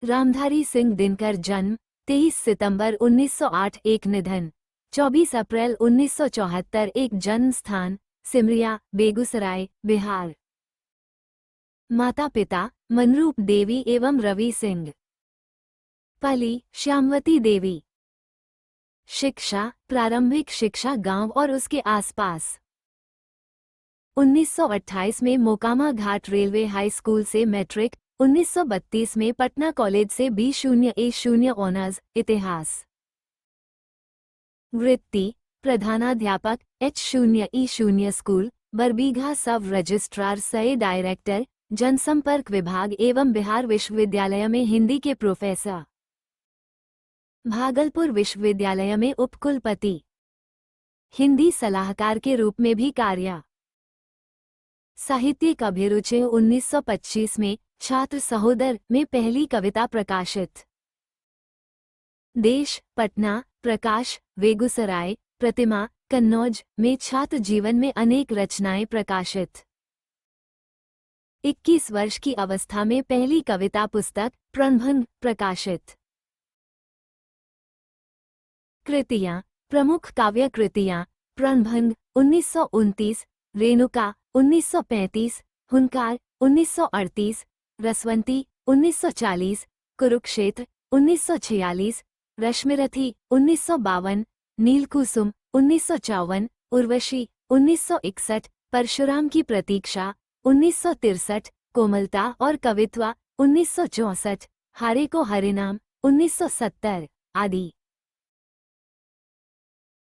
रामधारी सिंह दिनकर जन्म 23 सितंबर 1908, एक निधन 24 अप्रैल 1974, एक जन्म स्थान सिमरिया, बेगूसराय, बिहार। माता पिता मनरूप देवी एवं रवि सिंह। पली श्यामवती देवी। शिक्षा प्रारंभिक शिक्षा गांव और उसके आसपास। 1928 में मोकामा घाट रेलवे हाई स्कूल से मैट्रिक, 1932 में पटना कॉलेज से B0A0 ऑनर्स इतिहास। वृत्ति प्रधानाध्यापक H0E0 स्कूल, बरबीघा, सब रजिस्ट्रार सह डायरेक्टर जनसंपर्क विभाग एवं बिहार विश्वविद्यालय में हिंदी के प्रोफेसर। भागलपुर विश्वविद्यालय में उपकुलपति। हिंदी सलाहकार के रूप में भी कार्य। साहित्यिक अभिरुचि 1925 में छात्र सहोदर में पहली कविता प्रकाशित। देश पटना, प्रकाश बेगूसराय, प्रतिमा कन्नौज में छात्र जीवन में अनेक रचनाएं प्रकाशित। 21 वर्ष की अवस्था में पहली कविता पुस्तक प्रणभंग प्रकाशित। कृतियां प्रमुख काव्य कृतियां प्रणभंग 1929, रेणुका 1935, हुंकार 1938, रसवंती 1940, कुरुक्षेत्र 1946, रश्मिरथी 1952, नीलकुसुम 1954, उर्वशी 1961, परशुराम की प्रतीक्षा 1963, कोमलता और कवित्वा 1964, हारे को हरिनाम 1970 आदि।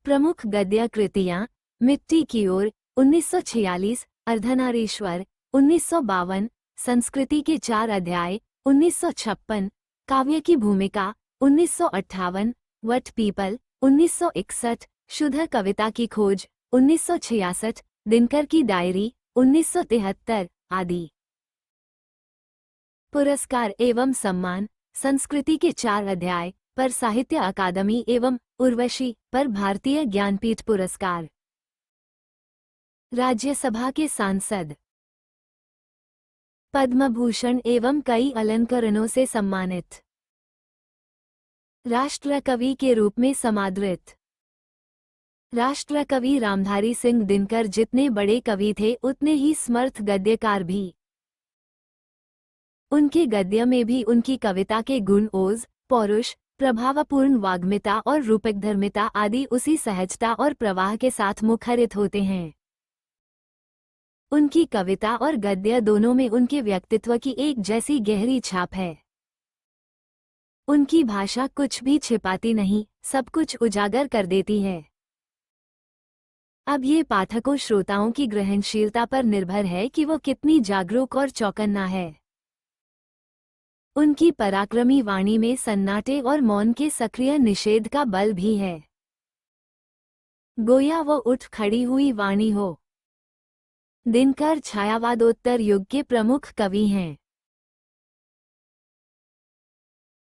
प्रमुख गद्य कृतियां मिट्टी की ओर 1946, अर्धनारीश्वर 1952, संस्कृति के 4 अध्याय 1956, काव्य की भूमिका 1958, वट पीपल 1961, शुद्ध कविता की खोज 1966, दिनकर की डायरी 1973 आदि। पुरस्कार एवं सम्मान संस्कृति के 4 अध्याय पर साहित्य अकादमी एवं उर्वशी पर भारतीय ज्ञानपीठ पुरस्कार। राज्यसभा के सांसद। पद्म भूषण एवं कई अलंकरणों से सम्मानित। राष्ट्रकवि के रूप में समादृत। राष्ट्रकवि रामधारी सिंह दिनकर जितने बड़े कवि थे उतने ही समर्थ गद्यकार भी। उनके गद्य में भी उनकी कविता के गुण ओज, पौरुष, प्रभावपूर्ण वाग्मिता और रूपकधर्मिता आदि उसी सहजता और प्रवाह के साथ मुखरित होते हैं। उनकी कविता और गद्य दोनों में उनके व्यक्तित्व की एक जैसी गहरी छाप है। उनकी भाषा कुछ भी छिपाती नहीं, सब कुछ उजागर कर देती है। अब ये पाठकों श्रोताओं की ग्रहणशीलता पर निर्भर है कि वो कितनी जागरूक और चौकन्ना है। उनकी पराक्रमी वाणी में सन्नाटे और मौन के सक्रिय निषेध का बल भी है। गोया वो उठ खड़ी हुई वाणी हो। दिनकर छायावादोत्तर युग के प्रमुख कवि हैं।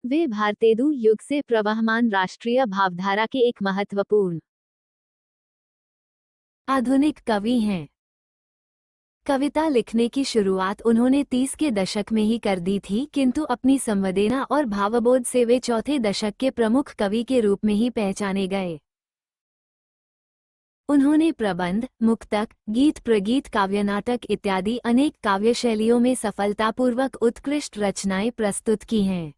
वे भारतेदु युग से प्रवहमान राष्ट्रीय भावधारा के एक महत्वपूर्ण आधुनिक कवि हैं। कविता लिखने की शुरुआत उन्होंने 30 के दशक में ही कर दी थी, किंतु अपनी संवेदना और भावबोध से वे चौथे दशक के प्रमुख कवि के रूप में ही पहचाने गए। उन्होंने प्रबंध, मुक्तक, गीत, प्रगीत, काव्यनाटक इत्यादि अनेक काव्य शैलियों में सफलतापूर्वक उत्कृष्ट रचनाएं प्रस्तुत की हैं।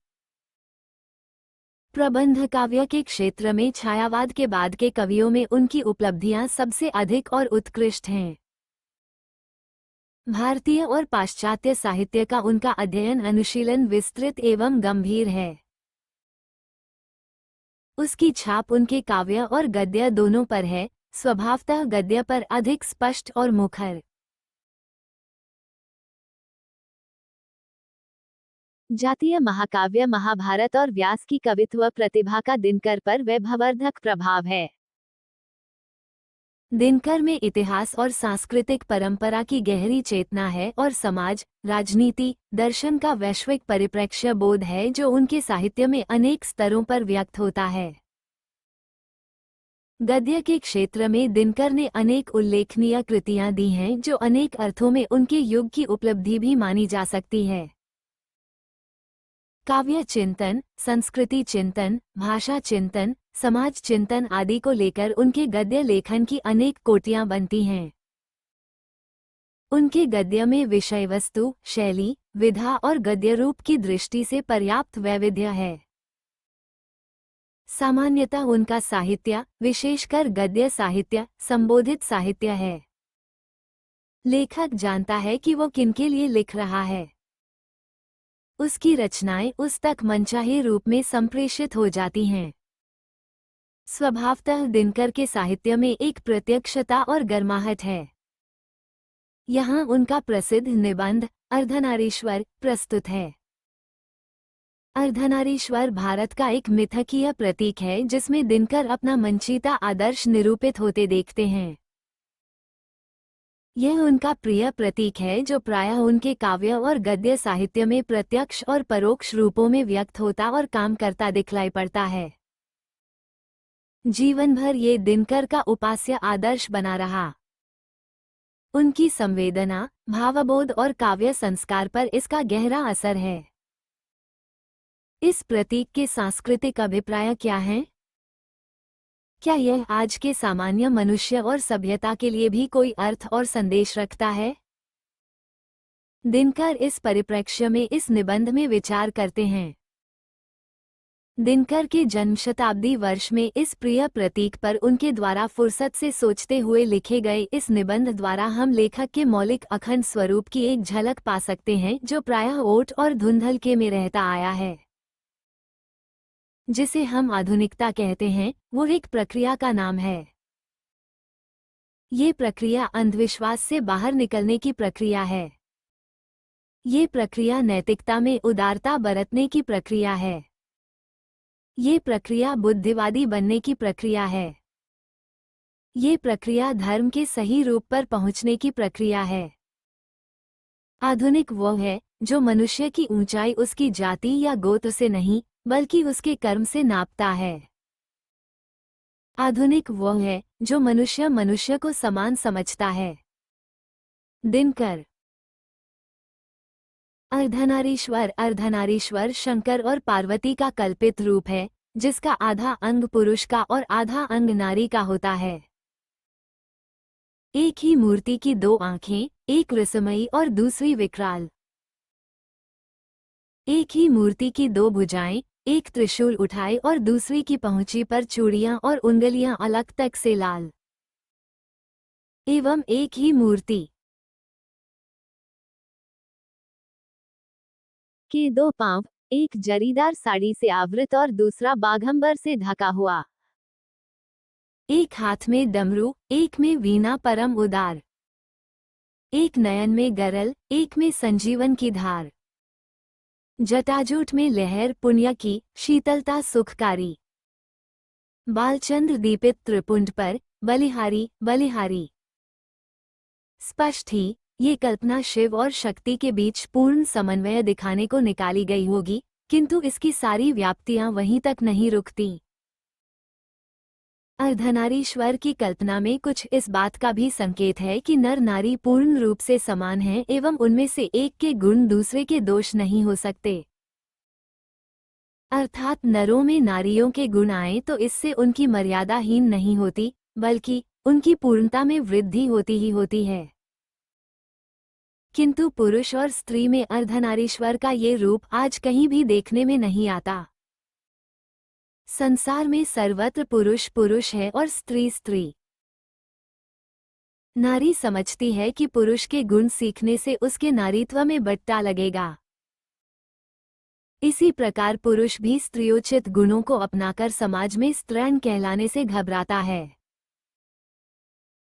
प्रबंध काव्य के क्षेत्र में छायावाद के बाद के कवियों में उनकी उपलब्धियां सबसे अधिक और उत्कृष्ट हैं। भारतीय और पाश्चात्य साहित्य का उनका अध्ययन अनुशीलन विस्तृत एवं गंभीर है। उसकी छाप उनके काव्य और गद्य दोनों पर है, स्वभावतः गद्य पर अधिक स्पष्ट और मुखर। जातीय महाकाव्य महाभारत और व्यास की कवित्व प्रतिभा का दिनकर पर वैभवर्धक प्रभाव है। दिनकर में इतिहास और सांस्कृतिक परंपरा की गहरी चेतना है और समाज, राजनीति, दर्शन का वैश्विक परिप्रेक्ष्य बोध है जो उनके साहित्य में अनेक स्तरों पर व्यक्त होता है। गद्य के क्षेत्र में दिनकर ने अनेक उल्लेखनीय कृतियां दी हैं जो अनेक अर्थों में उनके युग की उपलब्धि भी मानी जा सकती है। काव्य चिंतन, संस्कृति चिंतन, भाषा चिंतन, समाज चिंतन आदि को लेकर उनके गद्य लेखन की अनेक कोटियां बनती हैं। उनके गद्य में विषय वस्तु, शैली, विधा और गद्य रूप की दृष्टि से पर्याप्त वैविध्य है। सामान्यतः उनका साहित्य, विशेषकर गद्य साहित्य, संबोधित साहित्य है। लेखक जानता है कि वो किनके लिए लिख रहा है। उसकी रचनाएं उस तक मनचाहे रूप में संप्रेषित हो जाती हैं। स्वभावतः दिनकर के साहित्य में एक प्रत्यक्षता और गर्माहट है। यहाँ उनका प्रसिद्ध निबंध अर्धनारीश्वर प्रस्तुत है। अर्धनारीश्वर भारत का एक मिथकीय प्रतीक है जिसमें दिनकर अपना मंचीता आदर्श निरूपित होते देखते हैं। यह उनका प्रिय प्रतीक है जो प्रायः उनके काव्य और गद्य साहित्य में प्रत्यक्ष और परोक्ष रूपों में व्यक्त होता और काम करता दिखलाई पड़ता है। जीवन भर ये दिनकर का उपास्य आदर्श बना रहा। उनकी संवेदना, भावबोध और काव्य संस्कार पर इसका गहरा असर है। इस प्रतीक के सांस्कृतिक अभिप्राय क्या हैं? क्या यह आज के सामान्य मनुष्य और सभ्यता के लिए भी कोई अर्थ और संदेश रखता है? दिनकर इस परिप्रेक्ष्य में इस निबंध में विचार करते हैं। दिनकर के जन्म शताब्दी वर्ष में इस प्रिय प्रतीक पर उनके द्वारा फुर्सत से सोचते हुए लिखे गए इस निबंध द्वारा हम लेखक के मौलिक अखंड स्वरूप की एक झलक पा सकते हैं जो प्रायः ओट और धुंधलके में रहता आया है। जिसे हम आधुनिकता कहते हैं वो एक प्रक्रिया का नाम है। ये प्रक्रिया अंधविश्वास से बाहर निकलने की प्रक्रिया है। ये प्रक्रिया नैतिकता में उदारता बरतने की प्रक्रिया है। ये प्रक्रिया बुद्धिवादी बनने की प्रक्रिया है। ये प्रक्रिया धर्म के सही रूप पर पहुंचने की प्रक्रिया है। आधुनिक वो है जो मनुष्य की ऊंचाई उसकी जाति या गोत्र से नहीं बल्कि उसके कर्म से नापता है। आधुनिक वो है जो मनुष्य को समान समझता है। दिनकर। अर्धनारीश्वर शंकर और पार्वती का कल्पित रूप है जिसका आधा अंग पुरुष का और आधा अंग नारी का होता है। एक ही मूर्ति की दो आंखें, एक रसमयी और दूसरी विकराल। एक ही मूर्ति की दो भुजाएं, एक त्रिशूल उठाए और दूसरी की पहुंची पर चूड़ियां और उंगलियां अलग तक से लाल। एवं एक ही मूर्ति के दो पांव, एक जरीदार साड़ी से आवृत और दूसरा बाघंबर से ढका हुआ। एक हाथ में डमरू, एक में वीणा परम उदार। एक नयन में गरल, एक में संजीवन की धार। जटाजूट में लहर पुण्य की, शीतलता सुखकारी। बालचंद्र दीपित त्रिपुंड पर, बलिहारी बलिहारी। स्पष्ट ही ये कल्पना शिव और शक्ति के बीच पूर्ण समन्वय दिखाने को निकाली गई होगी, किंतु इसकी सारी व्याप्तियां वहीं तक नहीं रुकती। अर्धनारीश्वर की कल्पना में कुछ इस बात का भी संकेत है कि नर नारी पूर्ण रूप से समान हैं एवं उनमें से एक के गुण दूसरे के दोष नहीं हो सकते। अर्थात नरों में नारियों के गुण आए तो इससे उनकी मर्यादाहीन नहीं होती, बल्कि उनकी पूर्णता में वृद्धि होती ही होती है। किंतु पुरुष और स्त्री में अर्धनारीश्वर का ये रूप आज कहीं भी देखने में नहीं आता। संसार में सर्वत्र पुरुष पुरुष है और स्त्री स्त्री। नारी समझती है कि पुरुष के गुण सीखने से उसके नारीत्व में बट्टा लगेगा। इसी प्रकार पुरुष भी स्त्रियोचित गुणों को अपनाकर समाज में स्त्रीण कहलाने से घबराता है।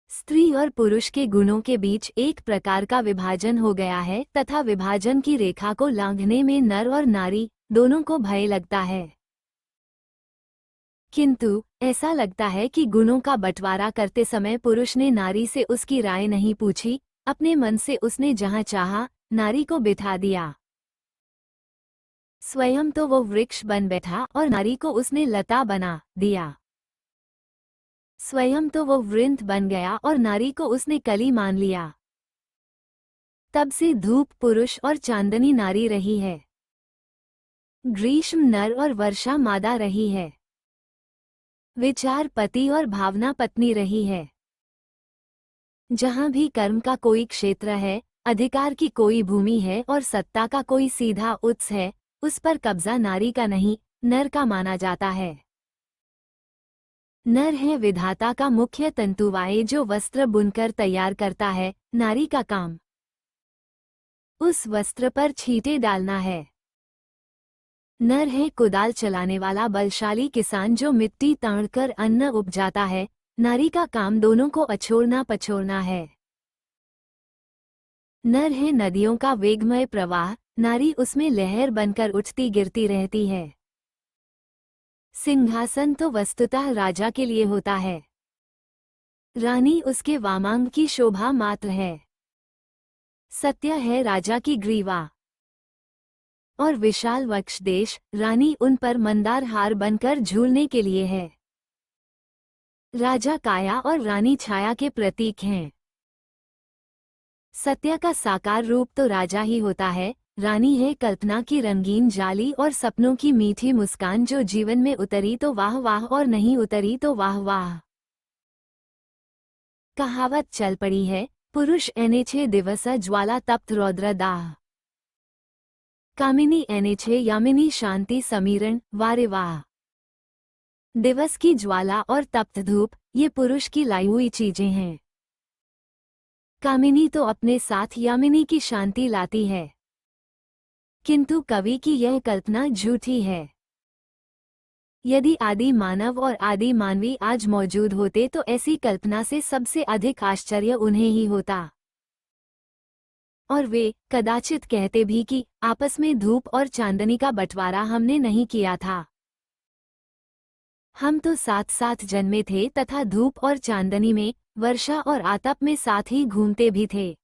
स्त्री और पुरुष के गुणों के बीच एक प्रकार का विभाजन हो गया है तथा विभाजन की रेखा को लांघने में नर और नारी दोनों को भय लगता है। किंतु ऐसा लगता है कि गुणों का बंटवारा करते समय पुरुष ने नारी से उसकी राय नहीं पूछी, अपने मन से उसने जहां चाहा नारी को बिठा दिया। स्वयं तो वो वृक्ष बन बैठा और नारी को उसने लता बना दिया। स्वयं तो वो वृंत बन गया और नारी को उसने कली मान लिया। तब से धूप पुरुष और चांदनी नारी रही है। ग्रीष्म नर और वर्षा मादा रही है। विचार पति और भावना पत्नी रही है। जहाँ भी कर्म का कोई क्षेत्र है, अधिकार की कोई भूमि है और सत्ता का कोई सीधा उत्स है, उस पर कब्जा नारी का नहीं, नर का माना जाता है। नर है विधाता का मुख्य तंतुवाय जो वस्त्र बुनकर तैयार करता है, नारी का काम उस वस्त्र पर छींटे डालना है। नर है कुदाल चलाने वाला बलशाली किसान जो मिट्टी ताड़कर अन्न उपजाता है, नारी का काम दोनों को अछोड़ना पछोड़ना है। नर है नदियों का वेगमय प्रवाह, नारी उसमें लहर बनकर उठती गिरती रहती है। सिंहासन तो वस्तुतः राजा के लिए होता है, रानी उसके वामांग की शोभा मात्र है। सत्य है राजा की ग्रीवा और विशाल वक्ष देश, रानी उन पर मंदार हार बनकर झूलने के लिए है। राजा काया और रानी छाया के प्रतीक हैं। सत्य का साकार रूप तो राजा ही होता है, रानी है कल्पना की रंगीन जाली और सपनों की मीठी मुस्कान जो जीवन में उतरी तो वाह वाह और नहीं उतरी तो वाह वाह। कहावत चल पड़ी है, पुरुष एनेछे दिवस ज्वाला तप्त रौद्र दाह, कामिनी एनेछे यामिनी शांति समीरण वारे वाह। दिवस की ज्वाला और तप्त धूप, ये पुरुष की लाई हुई चीजें हैं। कामिनी तो अपने साथ यामिनी की शांति लाती है, किंतु कवि की यह कल्पना झूठी है। यदि आदि मानव और आदि मानवी आज मौजूद होते तो ऐसी कल्पना से सबसे अधिक आश्चर्य उन्हें ही होता। और वे कदाचित कहते भी कि आपस में धूप और चांदनी का बंटवारा हमने नहीं किया था। हम तो साथ साथ जन्मे थे तथा धूप और चांदनी में, वर्षा और आतप में साथ ही घूमते भी थे।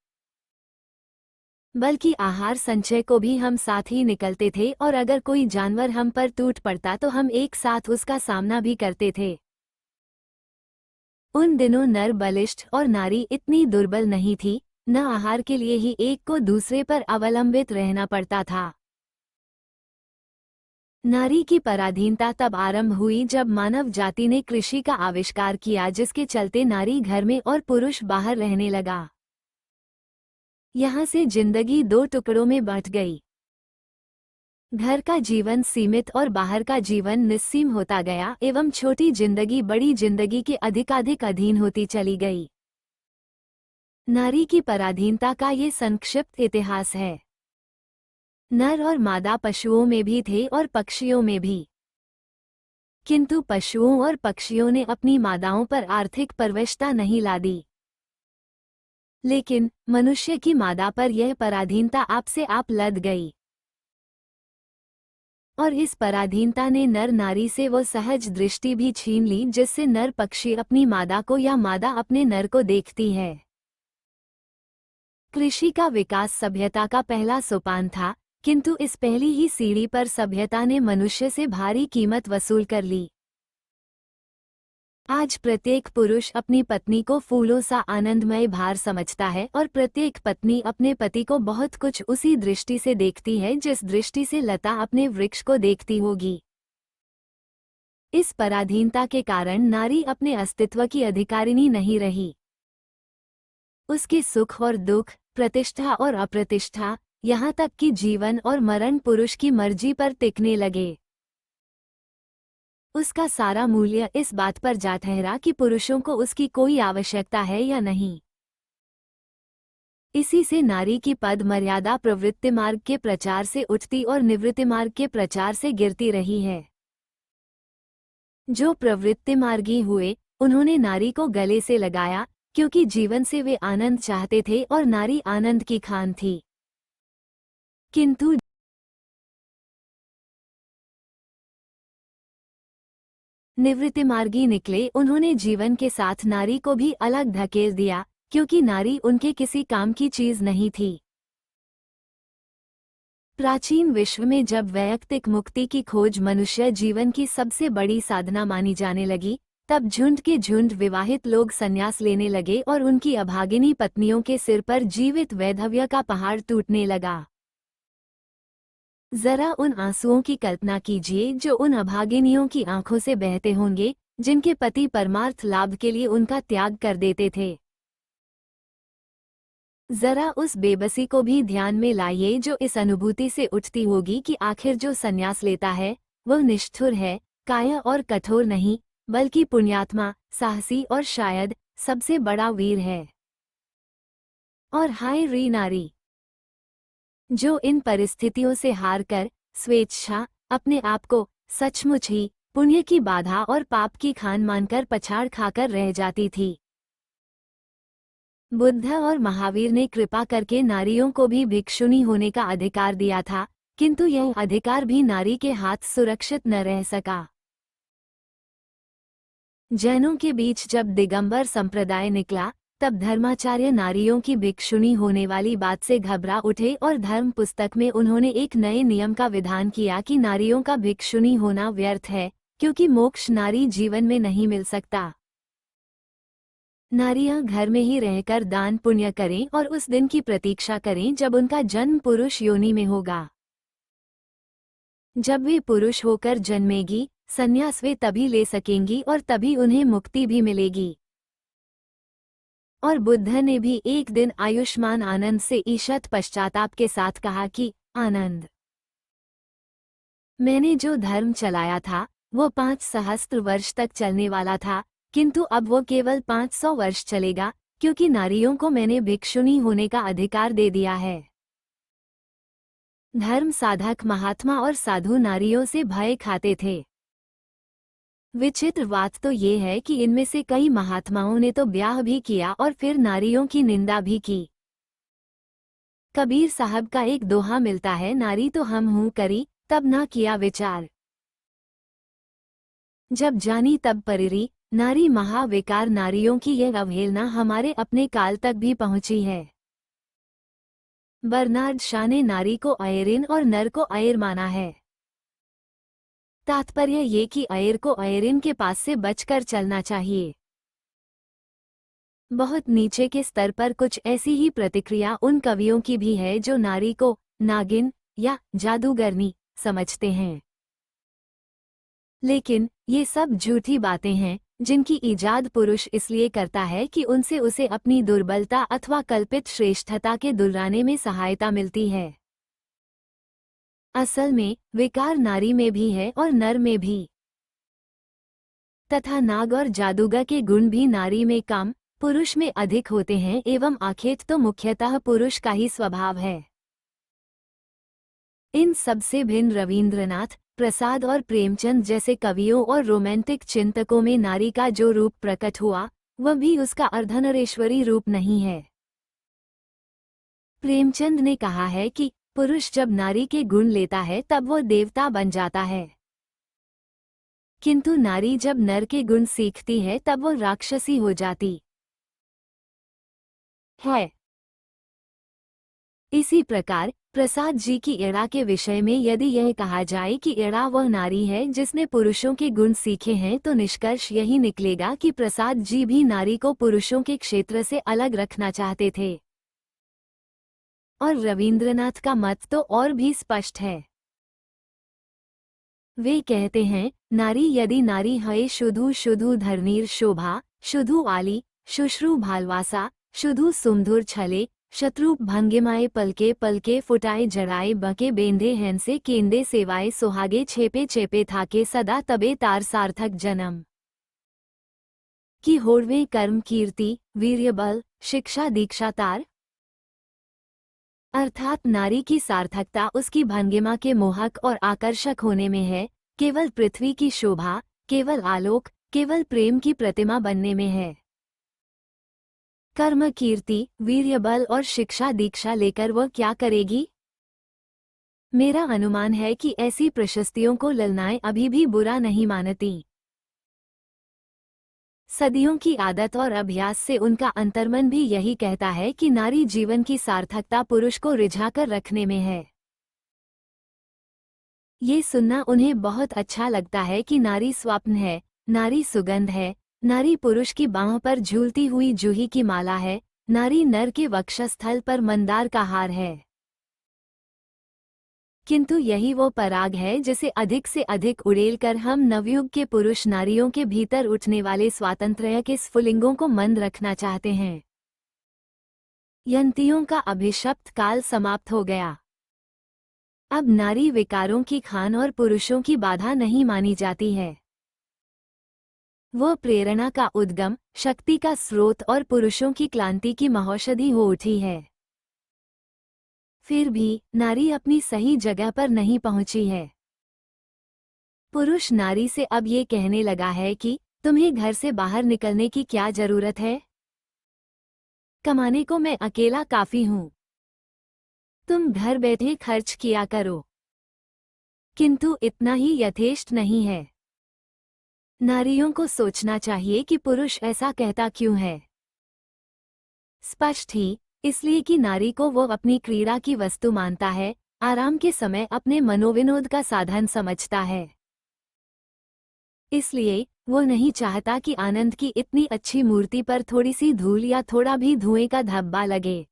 बल्कि आहार संचय को भी हम साथ ही निकलते थे और अगर कोई जानवर हम पर टूट पड़ता तो हम एक साथ उसका सामना भी करते थे। उन दिनों नर बलिष्ठ और नारी इतनी दुर्बल नहीं थी, न आहार के लिए ही एक को दूसरे पर अवलंबित रहना पड़ता था। नारी की पराधीनता तब आरंभ हुई जब मानव जाति ने कृषि का आविष्कार किया, जिसके चलते नारी घर में और पुरुष बाहर रहने लगा। यहाँ से जिंदगी दो टुकड़ों में बंट गई। घर का जीवन सीमित और बाहर का जीवन निस्सीम होता गया एवं छोटी जिंदगी बड़ी जिंदगी के अधिकाधिक अधीन होती चली गई। नारी की पराधीनता का ये संक्षिप्त इतिहास है। नर और मादा पशुओं में भी थे और पक्षियों में भी, किंतु पशुओं और पक्षियों ने अपनी मादाओं पर आर्थिक परवशता नहीं लादी। लेकिन मनुष्य की मादा पर यह पराधीनता आपसे आप लद गई और इस पराधीनता ने नर नारी से वो सहज दृष्टि भी छीन ली जिससे नर पक्षी अपनी मादा को या मादा अपने नर को देखती है। कृषि का विकास सभ्यता का पहला सोपान था, किंतु इस पहली ही सीढ़ी पर सभ्यता ने मनुष्य से भारी कीमत वसूल कर ली। आज प्रत्येक पुरुष अपनी पत्नी को फूलों सा आनंदमय भार समझता है और प्रत्येक पत्नी अपने पति को बहुत कुछ उसी दृष्टि से देखती है जिस दृष्टि से लता अपने वृक्ष को देखती होगी। इस पराधीनता के कारण नारी अपने अस्तित्व की अधिकारिणी नहीं रही। उसके सुख और दुख, प्रतिष्ठा और अप्रतिष्ठा, यहाँ तक कि जीवन और मरण पुरुष की मर्जी पर टिकने लगे। उसका सारा मूल्य इस बात पर जा ठहरा कि पुरुषों को उसकी कोई आवश्यकता है या नहीं। इसी से नारी की पद मर्यादा प्रवृत्ति मार्ग के प्रचार से उठती और निवृत्ति मार्ग के प्रचार से गिरती रही है। जो प्रवृत्ति मार्गी हुए, उन्होंने नारी को गले से लगाया, क्योंकि जीवन से वे आनंद चाहते थे और नारी आनंद की खान थी। किंतु निवृत्तिमार्गी निकले, उन्होंने जीवन के साथ नारी को भी अलग धकेल दिया, क्योंकि नारी उनके किसी काम की चीज नहीं थी। प्राचीन विश्व में जब वैयक्तिक मुक्ति की खोज मनुष्य जीवन की सबसे बड़ी साधना मानी जाने लगी, तब झुंड के झुंड विवाहित लोग संन्यास लेने लगे और उनकी अभागिनी पत्नियों के सिर पर जीवित वैधव्य का पहाड़ टूटने लगा। जरा उन आंसुओं की कल्पना कीजिए जो उन अभागिनियों की आंखों से बहते होंगे, जिनके पति परमार्थ लाभ के लिए उनका त्याग कर देते थे। जरा उस बेबसी को भी ध्यान में लाइए जो इस अनुभूति से उठती होगी कि आखिर जो संन्यास लेता है वह निष्ठुर है, काया और कठोर नहीं, बल्कि पुण्यात्मा, साहसी और शायद सबसे बड़ा वीर है। और हाय री नारी, जो इन परिस्थितियों से हारकर स्वेच्छा अपने आप को सचमुच ही पुण्य की बाधा और पाप की खान मानकर पछाड़ खाकर रह जाती थी। बुद्ध और महावीर ने कृपा करके नारियों को भी भिक्षुणी होने का अधिकार दिया था, किंतु यह अधिकार भी नारी के हाथ सुरक्षित न रह सका। जैनों के बीच जब दिगंबर संप्रदाय निकला, तब धर्माचार्य नारियों की भिक्षुणी होने वाली बात से घबरा उठे और धर्म पुस्तक में उन्होंने एक नए नियम का विधान किया कि नारियों का भिक्षुणी होना व्यर्थ है, क्योंकि मोक्ष नारी जीवन में नहीं मिल सकता। नारियां घर में ही रहकर दान पुण्य करें और उस दिन की प्रतीक्षा करें जब उनका जन्म पुरुष योनि में होगा। जब वे पुरुष होकर जन्मेगी, संन्यास वे तभी ले सकेंगी और तभी उन्हें मुक्ति भी मिलेगी। और बुद्ध ने भी एक दिन आयुष्मान आनंद से ईषत पश्चाताप के साथ कहा कि आनंद, मैंने जो धर्म चलाया था वो 5 सहस्त्र वर्ष तक चलने वाला था, किंतु अब वो केवल 500 वर्ष चलेगा, क्योंकि नारियों को मैंने भिक्षुणी होने का अधिकार दे दिया है। धर्म साधक महात्मा और साधु नारियों से भय खाते थे। विचित्र बात तो ये है कि इनमें से कई महात्माओं ने तो ब्याह भी किया और फिर नारियों की निंदा भी की। कबीर साहब का एक दोहा मिलता है, नारी तो हम हूं करी, तब ना किया विचार। जब जानी तब परिरी, नारी महाविकार। नारियों की यह अवहेलना हमारे अपने काल तक भी पहुंची है। बर्नार्ड शॉ ने नारी को अयरिन और नर को अयर माना है। तात्पर्य ये कि अयर को अयरिन के पास से बचकर चलना चाहिए। बहुत नीचे के स्तर पर कुछ ऐसी ही प्रतिक्रिया उन कवियों की भी है जो नारी को नागिन या जादूगरनी समझते हैं। लेकिन ये सब झूठी बातें हैं जिनकी ईजाद पुरुष इसलिए करता है कि उनसे उसे अपनी दुर्बलता अथवा कल्पित श्रेष्ठता के दुर्राने में सहायता मिलती है। असल में विकार नारी में भी है और नर में भी, तथा नाग और जादूगर के गुण भी नारी में कम, पुरुष में अधिक होते हैं, एवं आखेट तो मुख्यतः पुरुष का ही स्वभाव है। इन सबसे भिन्न रवींद्रनाथ, प्रसाद और प्रेमचंद जैसे कवियों और रोमांटिक चिंतकों में नारी का जो रूप प्रकट हुआ वह भी उसका अर्धनरेश्वरी रूप नहीं है। प्रेमचंद ने कहा है कि पुरुष जब नारी के गुण लेता है तब वो देवता बन जाता है, किंतु नारी जब नर के गुण सीखती है तब वो राक्षसी हो जाती है। इसी प्रकार प्रसाद जी की एड़ा के विषय में यदि यह कहा जाए कि एड़ा वह नारी है जिसने पुरुषों के गुण सीखे हैं, तो निष्कर्ष यही निकलेगा कि प्रसाद जी भी नारी को पुरुषों के क्षेत्र से अलग रखना चाहते थे। और रवींद्रनाथ का मत तो और भी स्पष्ट है। वे कहते हैं, नारी यदि नारी है शुधु शुधु धरनीर शोभा, शुधु आली शुश्रु भालवासा, शुधु सुमधुर छले, शत्रु भंगिमाए पलके पलके फुटाए जड़ाए बके बेंधे हैंसे केंदे सेवाए सुहागे छेपे छेपे थाके सदा तबे तार सार्थक जन्म की होड़वे कर्म कीर्ति वीर्य बल शिक्षा दीक्षा तार। अर्थात नारी की सार्थकता उसकी भंगिमा के मोहक और आकर्षक होने में है, केवल पृथ्वी की शोभा, केवल आलोक, केवल प्रेम की प्रतिमा बनने में है। कर्म कीर्ति वीर्य बल और शिक्षा दीक्षा लेकर वह क्या करेगी? मेरा अनुमान है कि ऐसी प्रशस्तियों को ललनाएं अभी भी बुरा नहीं मानती। सदियों की आदत और अभ्यास से उनका अंतर्मन भी यही कहता है कि नारी जीवन की सार्थकता पुरुष को रिझाकर रखने में है। ये सुनना उन्हें बहुत अच्छा लगता है कि नारी स्वप्न है, नारी सुगंध है, नारी पुरुष की बाहों पर झूलती हुई जूही की माला है, नारी नर के वक्षस्थल पर मंदार का हार है। किंतु यही वो पराग है जिसे अधिक से अधिक उड़ेलकर हम नवयुग के पुरुष नारियों के भीतर उठने वाले स्वातंत्र्य के स्फुलिंगों को मंद रखना चाहते हैं। यंतियों का अभिशप्त काल समाप्त हो गया। अब नारी विकारों की खान और पुरुषों की बाधा नहीं मानी जाती है। वो प्रेरणा का उद्गम, शक्ति का स्रोत और पुरुषों की क्लांति की महौषधि हो उठी है। फिर भी नारी अपनी सही जगह पर नहीं पहुंची है। पुरुष नारी से अब ये कहने लगा है कि तुम्हें घर से बाहर निकलने की क्या जरूरत है? कमाने को मैं अकेला काफी हूं। तुम घर बैठे खर्च किया करो। किंतु इतना ही यथेष्ट नहीं है। नारियों को सोचना चाहिए कि पुरुष ऐसा कहता क्यों है। स्पष्ट ही इसलिए कि नारी को वो अपनी क्रीड़ा की वस्तु मानता है, आराम के समय अपने मनोविनोद का साधन समझता है। इसलिए वो नहीं चाहता कि आनंद की इतनी अच्छी मूर्ति पर थोड़ी सी धूल या थोड़ा भी धुएं का धब्बा लगे।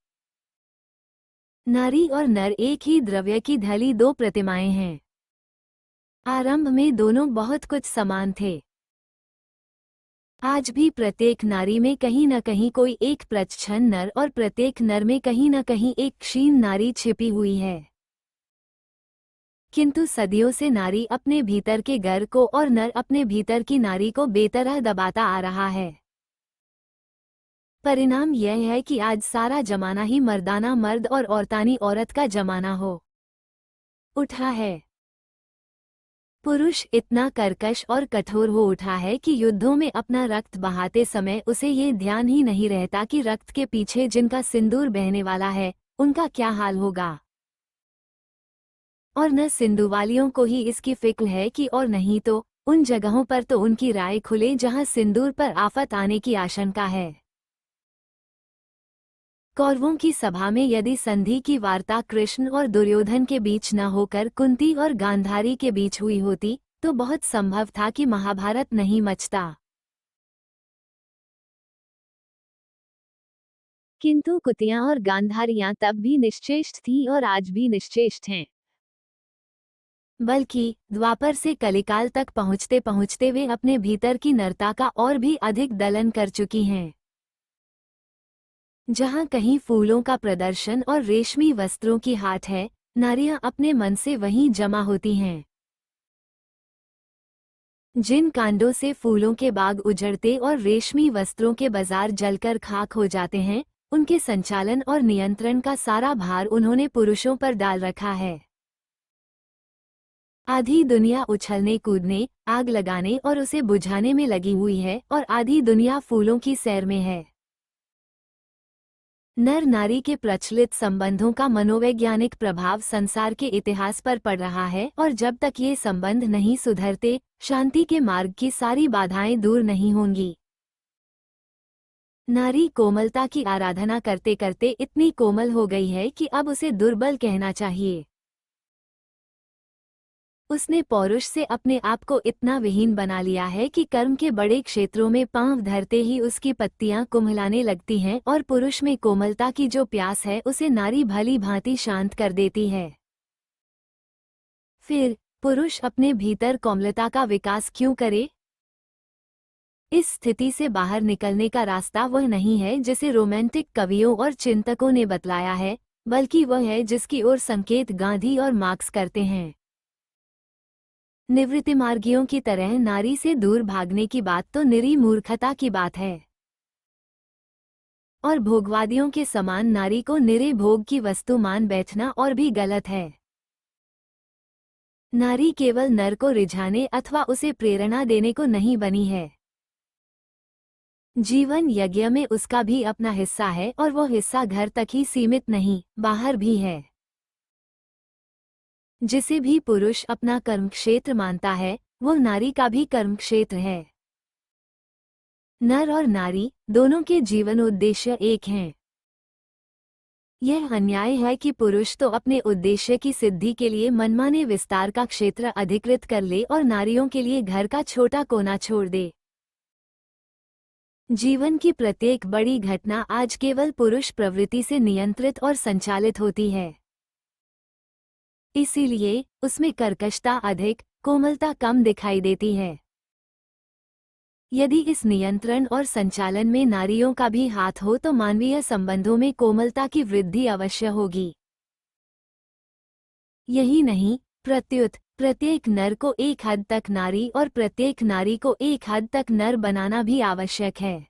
नारी और नर एक ही द्रव्य की ढली दो प्रतिमाएं हैं। आरंभ में दोनों बहुत कुछ समान थे। आज भी प्रत्येक नारी में कहीं न कहीं कोई एक प्रच्छन्न नर और प्रत्येक नर में कहीं न कहीं एक क्षीण नारी छिपी हुई है। किंतु सदियों से नारी अपने भीतर के घर को और नर अपने भीतर की नारी को बेतरह दबाता आ रहा है। परिणाम यह है कि आज सारा जमाना ही मर्दाना मर्द और औरतानी औरत का जमाना हो उठा है। पुरुष इतना कर्कश और कठोर हो उठा है कि युद्धों में अपना रक्त बहाते समय उसे ये ध्यान ही नहीं रहता कि रक्त के पीछे जिनका सिंदूर बहने वाला है उनका क्या हाल होगा। और न सिंधुवालियों को ही इसकी फिक्र है कि और नहीं तो उन जगहों पर तो उनकी राय खुले जहां सिंदूर पर आफत आने की आशंका है। कौरवों की सभा में यदि संधि की वार्ता कृष्ण और दुर्योधन के बीच न होकर कुंती और गांधारी के बीच हुई होती तो बहुत संभव था कि महाभारत नहीं मचता। किंतु कुतियां और गांधारियां तब भी निश्चेष्ट थीं और आज भी निश्चेष्ट हैं। बल्कि द्वापर से कलिकाल तक पहुँचते पहुँचते वे अपने भीतर की नरता का और भी अधिक दलन कर चुकी हैं। जहाँ कहीं फूलों का प्रदर्शन और रेशमी वस्त्रों की हाट है, नारियां अपने मन से वहीं जमा होती हैं। जिन कांडों से फूलों के बाग उजड़ते और रेशमी वस्त्रों के बाजार जलकर खाक हो जाते हैं, उनके संचालन और नियंत्रण का सारा भार उन्होंने पुरुषों पर डाल रखा है। आधी दुनिया उछलने कूदने, आग लगाने और उसे बुझाने में लगी हुई है और आधी दुनिया फूलों की सैर में है। नर नारी के प्रचलित संबंधों का मनोवैज्ञानिक प्रभाव संसार के इतिहास पर पड़ रहा है और जब तक ये संबंध नहीं सुधरते, शांति के मार्ग की सारी बाधाएं दूर नहीं होंगी। नारी कोमलता की आराधना करते करते इतनी कोमल हो गई है कि अब उसे दुर्बल कहना चाहिए। उसने पौरुष से अपने आप को इतना विहीन बना लिया है कि कर्म के बड़े क्षेत्रों में पांव धरते ही उसकी पत्तियां कुम्हलाने लगती हैं और पुरुष में कोमलता की जो प्यास है उसे नारी भली भांति शांत कर देती है। फिर पुरुष अपने भीतर कोमलता का विकास क्यों करे? इस स्थिति से बाहर निकलने का रास्ता वह नहीं है जिसे रोमांटिक कवियों और चिंतकों ने बतलाया है, बल्कि वह है जिसकी ओर संकेत गांधी और मार्क्स करते हैं। निवृत्तिमार्गियों की तरह नारी से दूर भागने की बात तो निरी मूर्खता की बात है। और भोगवादियों के समान नारी को निरे भोग की वस्तु मान बैठना और भी गलत है। नारी केवल नर को रिझाने अथवा उसे प्रेरणा देने को नहीं बनी है। जीवन यज्ञ में उसका भी अपना हिस्सा है और वो हिस्सा घर तक ही सीमित नहीं, बाहर भी है। जिसे भी पुरुष अपना कर्मक्षेत्र मानता है, वो नारी का भी कर्मक्षेत्र है। नर और नारी दोनों के जीवनोद्देश्य एक हैं। यह अन्याय है कि पुरुष तो अपने उद्देश्य की सिद्धि के लिए मनमाने विस्तार का क्षेत्र अधिकृत कर ले और नारियों के लिए घर का छोटा कोना छोड़ दे। जीवन की प्रत्येक बड़ी घटना आज केवल पुरुष प्रवृत्ति से नियंत्रित और संचालित होती है। इसीलिए उसमें कर्कशता अधिक, कोमलता कम दिखाई देती है। यदि इस नियंत्रण और संचालन में नारियों का भी हाथ हो तो मानवीय संबंधों में कोमलता की वृद्धि अवश्य होगी। यही नहीं, प्रत्युत प्रत्येक नर को एक हद तक नारी और प्रत्येक नारी को एक हद तक नर बनाना भी आवश्यक है।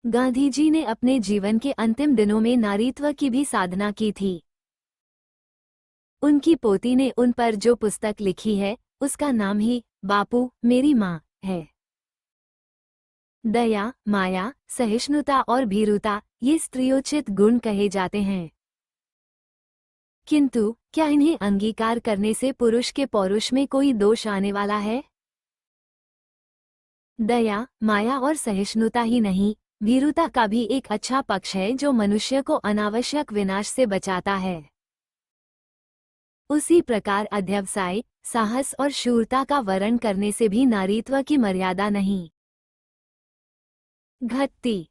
गांधी जी ने अपने जीवन के अंतिम दिनों में नारीत्व की भी साधना की थी। उनकी पोती ने उन पर जो पुस्तक लिखी है, उसका नाम ही बापू मेरी माँ है। दया, माया, सहिष्णुता और भीरुता ये स्त्रियोचित गुण कहे जाते हैं। किंतु क्या इन्हें अंगीकार करने से पुरुष के पौरुष में कोई दोष आने वाला है? दया, माया और सहिष्णुता ही नहीं, भीरुता का भी एक अच्छा पक्ष है जो मनुष्य को अनावश्यक विनाश से बचाता है। उसी प्रकार अध्यवसाय, साहस और शूरता का वर्ण करने से भी नारीत्व की मर्यादा नहीं घटती।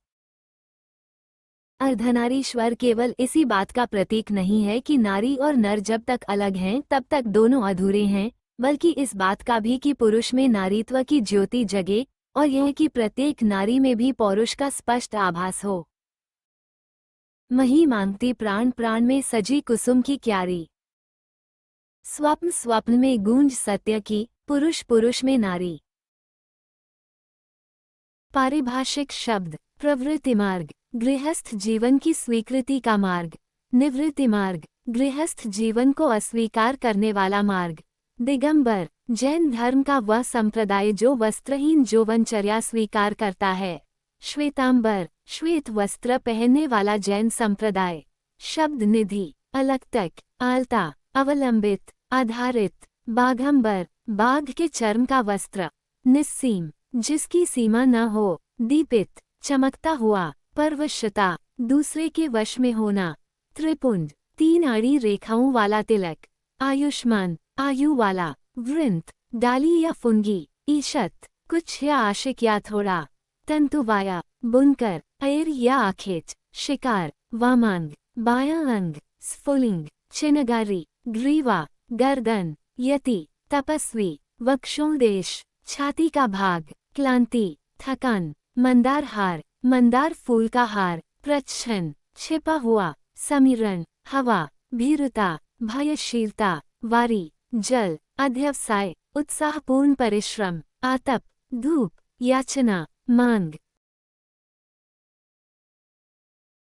अर्धनारीश्वर केवल इसी बात का प्रतीक नहीं है कि नारी और नर जब तक अलग हैं तब तक दोनों अधूरे हैं, बल्कि इस बात का भी कि पुरुष में नारीत्व की ज्योति जगे और यह कि प्रत्येक नारी में भी पौरुष का स्पष्ट आभास हो। मही मांगती प्राण प्राण में सजी कुसुम की क्यारी, स्वप्न स्वप्न में गूंज सत्य की, पुरुष पुरुष में नारी। पारिभाषिक शब्द: प्रवृत्ति मार्ग, गृहस्थ जीवन की स्वीकृति का मार्ग। निवृत्ति मार्ग, गृहस्थ जीवन को अस्वीकार करने वाला मार्ग। दिगंबर, जैन धर्म का वह संप्रदाय जो वस्त्रहीन यौवनचर्या स्वीकार करता है। श्वेतांबर, श्वेत वस्त्र पहनने वाला जैन संप्रदाय। शब्द निधि, अलक्तक, आलता, अवलंबित, आधारित। बाघंबर, बाघ के चर्म का वस्त्र। निस्सीम, जिसकी सीमा न हो। दीपित, चमकता हुआ। परवश्यता, दूसरे के वश में होना। त्रिपुंड, 3 आड़ी रेखाओं वाला तिलक। आयुष्मान, आयु वाला। वृंत, डाली या फुनगी। ईशत, कुछ या आशिक या थोड़ा। तंतुवाया, बुनकर। ऐर या आखेट। शिकार, वामांग, बायां अंग। स्फुलिंग, चिनगारी। ग्रीवा, गर्दन। यति, तपस्वी। वक्षोदेश, छाती का भाग। क्लांति, थकान। मंदार हार, मंदार फूल का हार। प्रच्छन्न, छिपा हुआ। समीरण, हवा। भीरुता, भयशीलता। वारी, जल। अध्यवसाय, उत्साहपूर्ण परिश्रम। आतप, धूप। याचना, मांग।